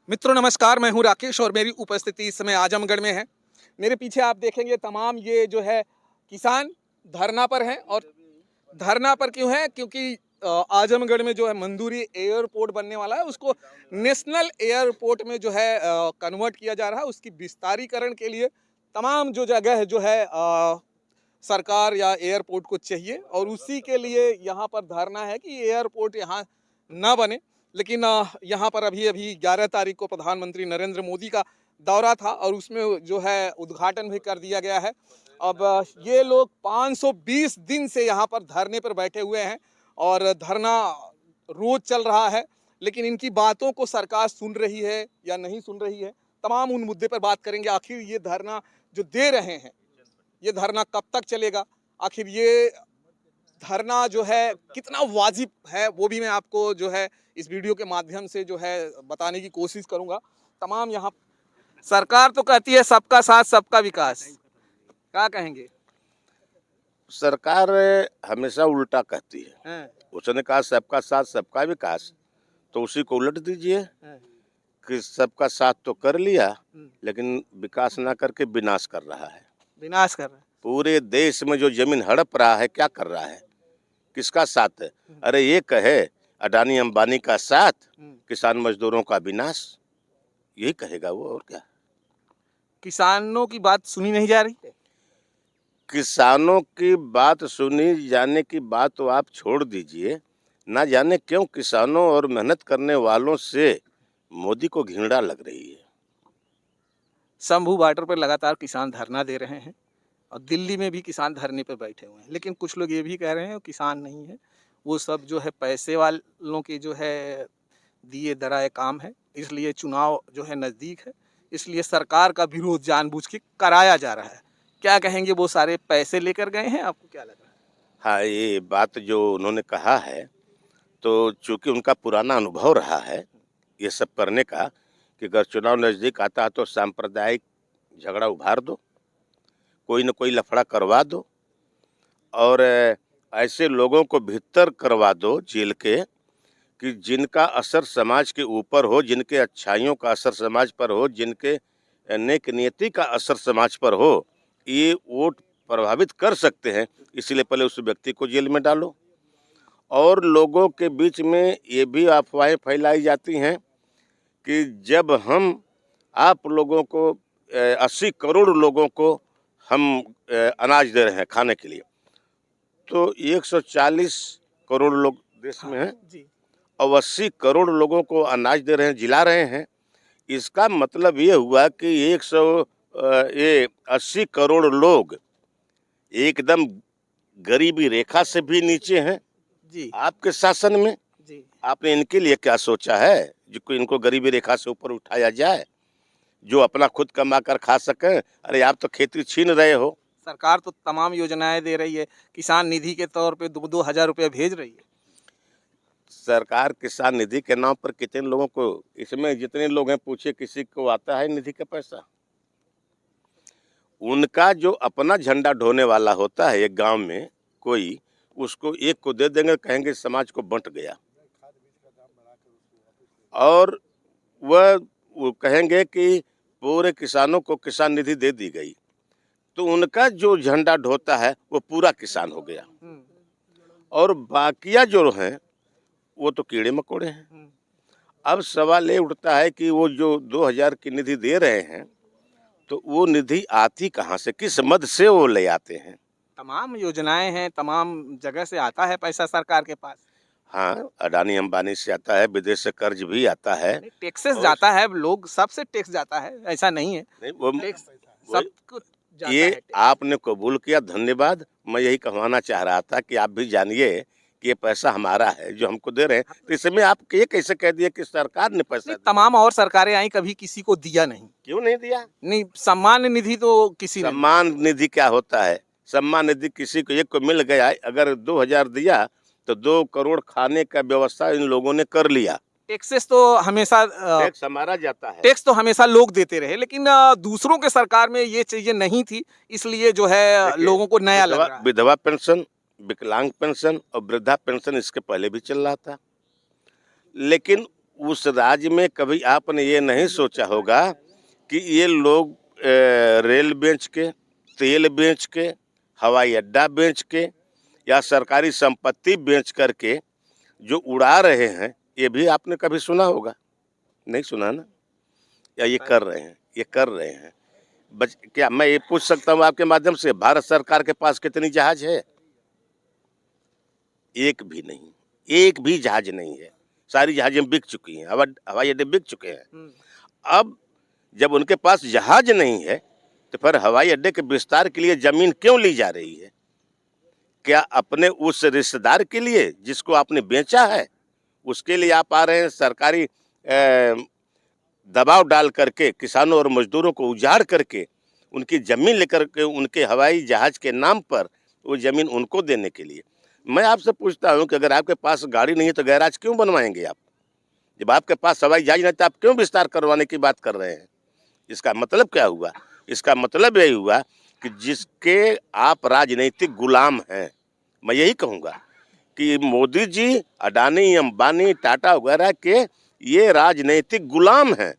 मित्रों नमस्कार, मैं हूं राकेश और मेरी उपस्थिति इस समय आजमगढ़ में है। मेरे पीछे आप देखेंगे तमाम ये जो है किसान धरना पर हैं और धरना पर क्यों है? क्योंकि आजमगढ़ में जो है मंदूरी एयरपोर्ट बनने वाला है, उसको नेशनल एयरपोर्ट में जो है कन्वर्ट किया जा रहा है। उसकी विस्तारीकरण के लिए तमाम जो जगह है जो है सरकार या एयरपोर्ट को चाहिए और उसी के लिए यहाँ पर धरना है कि एयरपोर्ट यहाँ ना बने। लेकिन यहाँ पर अभी 11 तारीख को प्रधानमंत्री नरेंद्र मोदी का दौरा था और उसमें जो है उद्घाटन भी कर दिया गया है। अब ये लोग 520 दिन से यहाँ पर धरने पर बैठे हुए हैं और धरना रोज चल रहा है, लेकिन इनकी बातों को सरकार सुन रही है या नहीं सुन रही है, तमाम उन मुद्दे पर बात करेंगे। आखिर ये धरना जो दे रहे हैं, ये धरना कब तक चलेगा? आखिर ये धरना जो है कितना वाजिब है, वो भी मैं आपको जो है इस वीडियो के माध्यम से जो है बताने की कोशिश करूंगा। तमाम यहाँ सरकार तो कहती है सबका साथ सबका विकास, क्या कहेंगे? सरकार हमेशा उल्टा कहती है। हैं, उसने कहा सबका साथ सबका विकास, तो उसी को उलट दीजिए हैं, कि सबका साथ तो कर लिया हम्म, लेकिन विकास ना करके विनाश कर रहा है। विनाश कर रहे पूरे देश में जो जमीन हड़प रहा है, क्या कर रहा है, किसका साथ है? अरे ये कहे अडानी अंबानी का साथ, हैं। किसान मजदूरों का विनाश, यही कहेगा वो, और क्या। किसानों की बात सुनी नहीं जा रही है। किसानों की बात सुनी जाने की बात तो आप छोड़ दीजिए, ना जाने क्यों किसानों और मेहनत करने वालों से मोदी को घृणा लग रही है। शंभू बॉर्डर पर लगातार किसान धरना दे रहे हैं और दिल्ली में भी किसान धरने पर बैठे हुए हैं, लेकिन कुछ लोग ये भी कह रहे हैं वो किसान नहीं है, वो सब जो है पैसे वालों के जो है दिए दराए काम है, इसलिए चुनाव जो है नज़दीक है, इसलिए सरकार का विरोध जानबूझ के कराया जा रहा है। क्या कहेंगे? वो सारे पैसे लेकर गए हैं, आपको क्या लग रहा है? हाँ, ये बात जो उन्होंने कहा है, तो चूंकि उनका पुराना अनुभव रहा है ये सब करने का, कि अगर चुनाव नज़दीक आता है तो सांप्रदायिक झगड़ा उभार दो, कोई न कोई लफड़ा करवा दो और ऐसे लोगों को भीतर करवा दो जेल के कि जिनका असर समाज के ऊपर हो, जिनके अच्छाइयों का असर समाज पर हो, जिनके नेक नियति का असर समाज पर हो, ये वोट प्रभावित कर सकते हैं। इसलिए पहले उस व्यक्ति को जेल में डालो। और लोगों के बीच में ये भी अफवाहें फैलाई जाती हैं कि जब हम आप लोगों को 80 करोड़ लोगों को हम अनाज दे रहे हैं खाने के लिए, तो 140 करोड़ लोग देश में हैं जी, और 80 करोड़ लोगों को अनाज दे रहे हैं, जिला रहे हैं। इसका मतलब ये हुआ कि 80 करोड़ लोग एकदम गरीबी रेखा से भी नीचे हैं। जी, आपके शासन में जी। आपने इनके लिए क्या सोचा है जो इनको गरीबी रेखा से ऊपर उठाया जाए, जो अपना खुद कमा कर खा सकें? अरे आप तो खेती छीन रहे हो। सरकार तो तमाम योजनाएं दे रही है, किसान निधि के तौर पे 2-2 हज़ार रुपये भेज रही है। सरकार किसान निधि के नाम पर कितने लोगों को, इसमें जितने लोग हैं पूछे किसी को आता है निधि का पैसा? उनका जो अपना झंडा ढोने वाला होता है एक गांव में कोई, उसको एक को दे देंगे, कहेंगे समाज को बंट गया, और वो कहेंगे कि पूरे किसानों को किसान निधि दे दी गई, तो उनका जो झंडा ढोता है वो पूरा किसान हो गया और बाकिया जो हैं वो तो कीड़े मकोड़े हैं। अब सवाल ये उठता है कि वो जो 2000 की निधि दे रहे हैं, तो वो निधि आती कहाँ से, किस मद से वो ले आते हैं? तमाम योजनाएं हैं, तमाम जगह से आता है पैसा सरकार के पास। हाँ, अडानी अंबानी से आता है, विदेश से कर्ज भी आता है। नहीं, टैक्सेस और जाता है, लोग सबसे टैक्स जाता है, ऐसा नहीं है। नहीं, वो टैक्स वही- सबको जाता ये है टैक्स। आपने कबूल किया, धन्यवाद। मैं यही कहवाना चाह रहा था कि आप भी जानिए कि ये पैसा हमारा है जो हमको दे रहे हैं। तो इसमें आप ये कैसे कह दिए कि सरकार ने पैसा नहीं, दिया? तमाम और सरकारें आई, कभी किसी को दिया नहीं। क्यों नहीं दिया? नहीं, सम्मान निधि तो किसी ने नहीं। सम्मान निधि क्या होता है? सम्मान निधि किसी को एक को मिल गया, अगर 2000 दिया तो 2 करोड़ खाने का व्यवस्था इन लोगों ने कर लिया। टैक्सेस तो हमेशा टैक्स हमारा जाता है। टैक्स तो हमेशा लोग देते रहे, लेकिन दूसरों के सरकार में ये चीजें नहीं थी, इसलिए जो है देखिए, लोगों को नया लग रहा है। विधवा पेंशन, विकलांग पेंशन और वृद्धा पेंशन इसके पहले भी चल रहा था, लेकिन उस राज्य में कभी आपने ये नहीं सोचा होगा कि ये लोग रेल बेच के, तेल बेच के, हवाई अड्डा बेच के या सरकारी संपत्ति बेच करके जो उड़ा रहे हैं, ये भी आपने कभी सुना होगा? नहीं सुना ना? या ये कर रहे हैं, ये कर रहे हैं। क्या मैं ये पूछ सकता हूँ आपके माध्यम से, भारत सरकार के पास कितनी जहाज है? एक भी नहीं, एक भी जहाज नहीं है। सारी जहाजें बिक चुकी हैं, हवाई अड्डे बिक चुके हैं। अब जब उनके पास जहाज नहीं है तो फिर हवाई अड्डे के विस्तार के लिए जमीन क्यों ली जा रही है? क्या अपने उस रिश्तेदार के लिए जिसको आपने बेचा है, उसके लिए आप आ रहे हैं? सरकारी दबाव डाल करके किसानों और मजदूरों को उजाड़ करके उनकी जमीन लेकर के उनके हवाई जहाज के नाम पर वो जमीन उनको देने के लिए। मैं आपसे पूछता हूँ कि अगर आपके पास गाड़ी नहीं है तो गैराज क्यों बनवाएंगे आप? जब आपके पास हवाई जहाज नहीं तो आप क्यों विस्तार करवाने की बात कर रहे हैं? इसका मतलब क्या हुआ? इसका मतलब यही हुआ कि जिसके आप राजनीतिक गुलाम हैं। मैं यही कहूँगा कि मोदी जी, अडानी, अंबानी, टाटा वगैरह के ये राजनीतिक गुलाम हैं।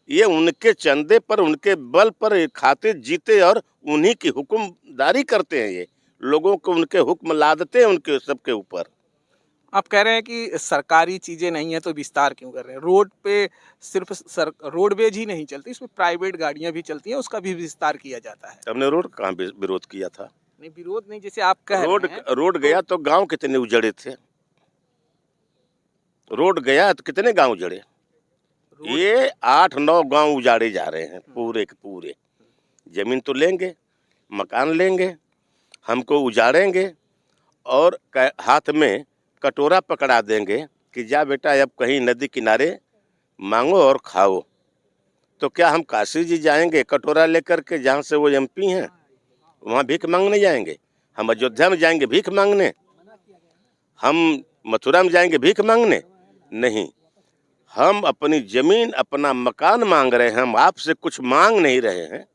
ये उनके चंदे पर, उनके बल पर खाते जीते और उन्हीं की हुक्मदारी करते हैं। ये लोगों को उनके हुक्म लादते हैं उनके सबके ऊपर। आप कह रहे हैं कि सरकारी चीजें नहीं है तो विस्तार क्यों कर रहे हैं? रोड पे सिर्फ रोडवेज ही नहीं चलती, इसमें प्राइवेट गाड़ियां भी चलती हैं, उसका भी विस्तार किया जाता है। हमने रोड कहाँ विरोध किया था? नहीं, विरोध नहीं, जैसे आप कह रोड रहे हैं रोड गया तो गांव कितने उजड़े थे? रोड गया तो कितने गांव उजड़े? रोड ये 8-9 गांव उजाड़े जा रहे हैं पूरे के पूरे। जमीन तो लेंगे, मकान लेंगे, हमको उजाड़ेंगे और हाथ में कटोरा पकड़ा देंगे कि जा बेटा अब कहीं नदी किनारे मांगो और खाओ। तो क्या हम काशी जी जाएंगे कटोरा लेकर के, जहाँ से वो एमपी हैं, वहाँ भीख मांगने जाएंगे? हम अयोध्या में जाएंगे भीख मांगने? हम मथुरा में जाएंगे भीख मांगने? नहीं, हम अपनी जमीन, अपना मकान मांग रहे हैं। हम आपसे कुछ मांग नहीं रहे हैं।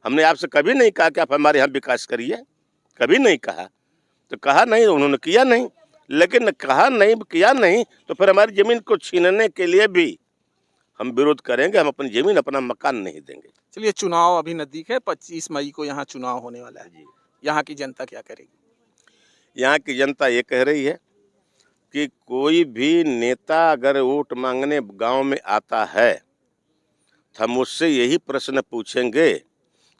हमने आपसे कभी नहीं कहा कि आप हमारे यहाँ विकास करिए, कभी नहीं कहा। तो कहा नहीं, उन्होंने किया नहीं। लेकिन कहा नहीं, किया नहीं, तो फिर हमारी जमीन को छीनने के लिए भी हम विरोध करेंगे। हम अपनी जमीन, अपना मकान नहीं देंगे। चलिए, चुनाव अभी नजदीक है, 25 मई को यहाँ चुनाव होने वाला है। यहाँ की जनता क्या करेगी? यहाँ की जनता ये कह रही है कि कोई भी नेता अगर वोट मांगने गांव में आता है तो हम उससे यही प्रश्न पूछेंगे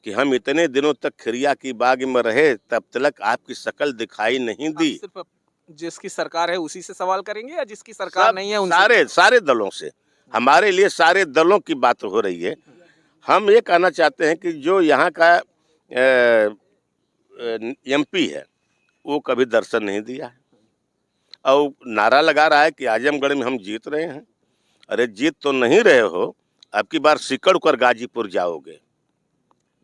कि हम इतने दिनों तक खिरिया की बाग में रहे, तब तक आपकी शक्ल दिखाई नहीं दी। आप सिर्फ जिसकी सरकार है उसी से सवाल करेंगे या जिसकी सरकार सब नहीं है उनसे? सारे दलों से, हमारे लिए सारे दलों की बात हो रही है। हम ये कहना चाहते हैं कि जो यहाँ का एमपी है वो कभी दर्शन नहीं दिया है और नारा लगा रहा है कि आजमगढ़ में हम जीत रहे हैं। अरे जीत तो नहीं रहे हो, अब की बार सिकड़ कर गाजीपुर जाओगे।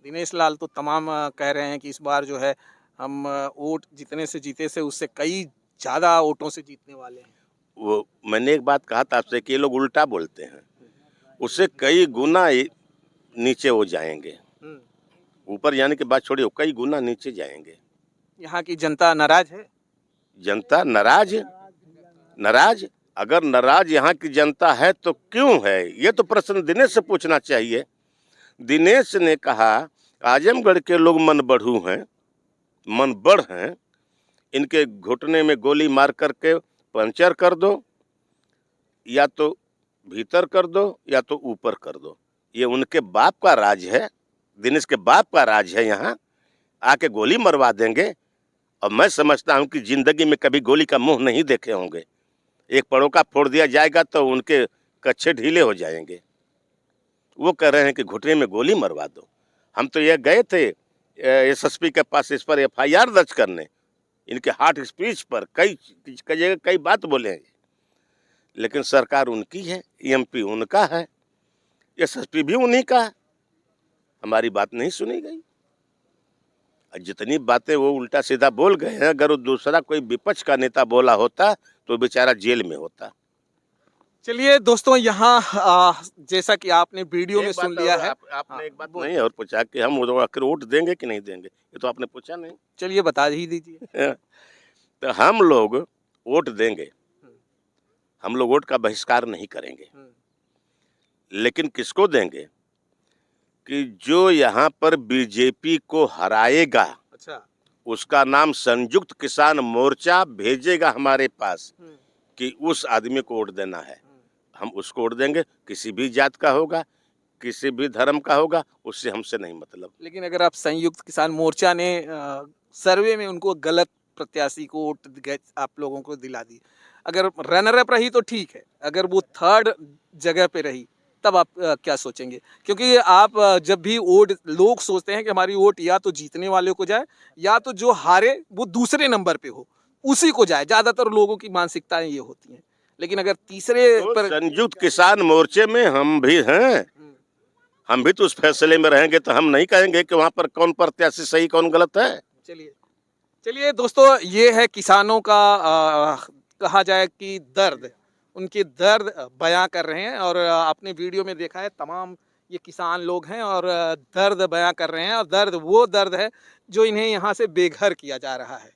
दिनेश लाल तो तमाम कह रहे हैं कि इस बार जो है हम वोट जितने से जीते से उससे कई ज़्यादा वोटों से जीतने वाले हैं। वो मैंने एक बात कहा था आपसे कि ये लोग उल्टा बोलते हैं, उससे कई गुना नीचे हो जाएंगे। ऊपर जाने की बात छोड़िए, कई गुना नीचे जाएंगे। यहाँ की जनता नाराज है? जनता नाराज है? नाराज? अगर नाराज यहाँ की जनता है तो क्यों है? ये तो प्रश्न दिनेश से पूछना चाहिए। दिनेश ने कहा आजमगढ़ के लोग मन बढ़ू हैं, मन बढ़ हैं, इनके घुटने में गोली मार करके पंचर कर दो, या तो भीतर कर दो या तो ऊपर कर दो। ये उनके बाप का राज है, दिनेश के बाप का राज है। यहाँ आके गोली मरवा देंगे। और मैं समझता हूँ कि जिंदगी में कभी गोली का मुंह नहीं देखे होंगे। एक पड़ोका फोड़ दिया जाएगा तो उनके कच्छे ढीले हो जाएंगे। वो कह रहे हैं कि घुटने में गोली मरवा दो। हम तो ये गए थे एसएसपी के पास इस पर एफआईआर दर्ज करने, इनके हार्ट स्पीच पर कई जगह कई बात बोले हैं। लेकिन सरकार उनकी है, एमपी उनका है, एसएसपी भी उन्हीं का है। हमारी बात नहीं सुनी गई। जितनी बातें वो उल्टा सीधा बोल गए हैं, अगर वो दूसरा कोई विपक्ष का नेता बोला होता तो बेचारा जेल में होता। चलिए दोस्तों, यहाँ जैसा कि आपने वीडियो में सुन लिया है। आपने एक बात नहीं और पूछा कि हम आखिर वोट देंगे कि नहीं देंगे, ये तो आपने पूछा नहीं। चलिए बता ही दीजिए। तो हम लोग वोट देंगे, हम लोग वोट का बहिष्कार नहीं करेंगे, लेकिन किसको देंगे कि जो यहाँ पर बीजेपी को हराएगा, अच्छा। उसका नाम संयुक्त किसान मोर्चा भेजेगा हमारे पास कि उस आदमी को वोट देना है, हम उसको वोट देंगे। किसी भी जात का होगा, किसी भी धर्म का होगा, उससे हमसे नहीं मतलब। लेकिन अगर आप संयुक्त किसान मोर्चा ने सर्वे में उनको गलत प्रत्याशी को वोट आप लोगों को दिला दी, अगर रनर अप रही तो ठीक है, अगर वो थर्ड जगह पे रही तब आप क्या सोचेंगे? क्योंकि आप जब भी वोट, लोग सोचते हैं कि हमारी वोट या तो जीतने वाले को जाए या तो जो हारे वो दूसरे नंबर पे हो उसी को जाए, ज्यादातर लोगों की मानसिकताएं ये होती हैं। लेकिन अगर तीसरे तो पर संयुक्त किसान मोर्चे में हम भी हैं, हम भी तो उस फैसले में रहेंगे, तो हम नहीं कहेंगे कि वहाँ पर कौन प्रत्याशी सही कौन गलत है। चलिए चलिए दोस्तों, ये है किसानों का कहा जाए कि दर्द, उनके दर्द बयां कर रहे हैं। और आपने वीडियो में देखा है तमाम ये किसान लोग हैं और दर्द बयां कर रहे हैं, और दर्द वो दर्द है जो इन्हें यहाँ से बेघर किया जा रहा है।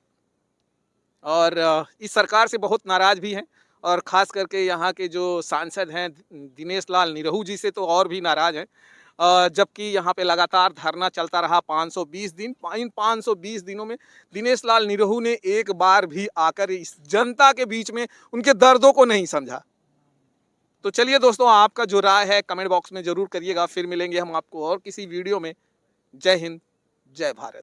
और इस सरकार से बहुत नाराज भी हैं, और ख़ास करके यहाँ के जो सांसद हैं दिनेश लाल निरहू जी से तो और भी नाराज़ हैं। जबकि यहाँ पे लगातार धरना चलता रहा 520 दिन। इन 520 दिनों में दिनेश लाल निरहू ने एक बार भी आकर इस जनता के बीच में उनके दर्दों को नहीं समझा। तो चलिए दोस्तों, आपका जो राय है कमेंट बॉक्स में ज़रूर करिएगा। फिर मिलेंगे हम आपको और किसी वीडियो में। जय हिंद, जय भारत।